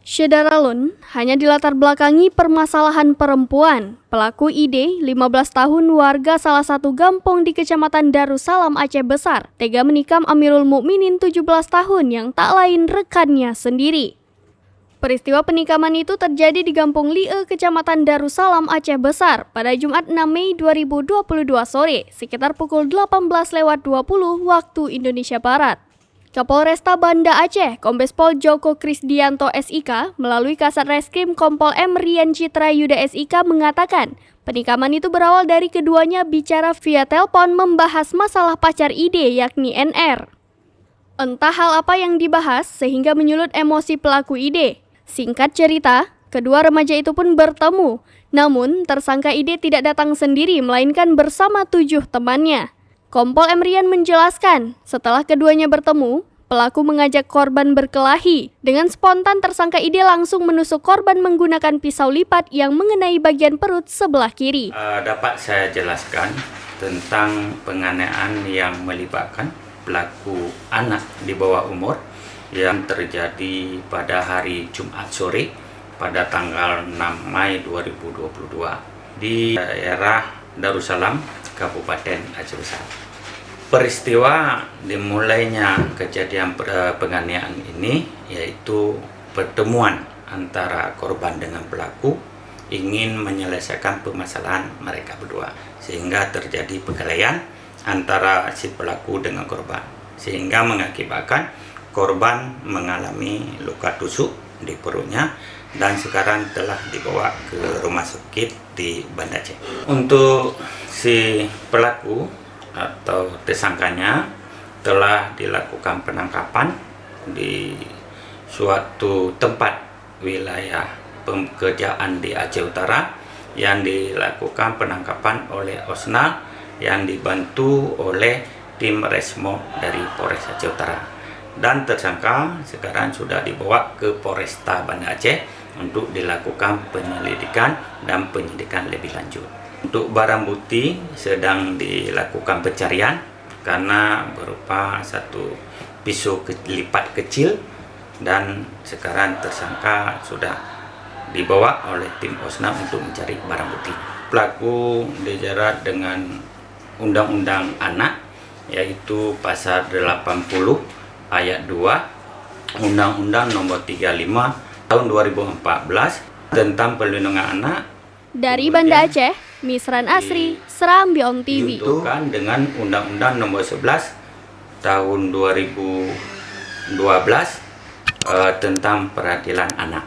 Syederalun hanya dilatar belakangi permasalahan perempuan. Pelaku ID, 15 tahun, warga salah satu kampung di Kecamatan Darussalam, Aceh Besar, tega menikam Amirul Mukminin 17 tahun yang tak lain rekannya sendiri. Peristiwa penikaman itu terjadi di Kampung Lie, Kecamatan Darussalam, Aceh Besar pada Jumat 6 Mei 2022 sore, sekitar pukul 18.20 waktu Indonesia Barat. Kapolresta Banda Aceh, Kombes Pol Joko Krisdianto SIK, melalui Kasat Reskrim Kompol M Rian Citra Yuda SIK mengatakan, penikaman itu berawal dari keduanya bicara via telepon membahas masalah pacar ID yakni NR. Entah hal apa yang dibahas sehingga menyulut emosi pelaku ID. Singkat cerita, kedua remaja itu pun bertemu, namun tersangka ID tidak datang sendiri melainkan bersama 7 temannya. Kompol M Rian menjelaskan, setelah keduanya bertemu, pelaku mengajak korban berkelahi. Dengan spontan tersangka ID langsung menusuk korban menggunakan pisau lipat yang mengenai bagian perut sebelah kiri. Dapat saya jelaskan tentang penganiayaan yang melibatkan pelaku anak di bawah umur yang terjadi pada hari Jumat sore pada tanggal 6 Mei 2022 di daerah Darussalam, Kabupaten Aceh Besar. Peristiwa dimulainya kejadian penganiayaan ini yaitu pertemuan antara korban dengan pelaku ingin menyelesaikan permasalahan mereka berdua, sehingga terjadi perkelahian antara si pelaku dengan korban, sehingga mengakibatkan korban mengalami luka tusuk di perutnya dan sekarang telah dibawa ke rumah sakit di Banda Aceh. Untuk si pelaku atau tersangkanya telah dilakukan penangkapan di suatu tempat wilayah pekerjaan di Aceh Utara yang dilakukan penangkapan oleh Osnal yang dibantu oleh tim Resmob dari Polres Aceh Utara, dan tersangka sekarang sudah dibawa ke Polresta Banda Aceh untuk dilakukan penyelidikan dan penyidikan lebih lanjut. Untuk barang bukti sedang dilakukan pencarian karena berupa satu pisau lipat kecil, dan sekarang tersangka sudah dibawa oleh tim Osnal untuk mencari barang bukti. Pelaku dijerat dengan Undang-Undang Anak yaitu pasal 80 ayat 2 Undang-Undang Nomor 35 tahun 2014 tentang perlindungan anak. Dari Banda Aceh, Misran Asri, Seram Biong TV. Diuntukkan dengan Undang-Undang Nomor 11 tahun 2012 tentang peradilan anak.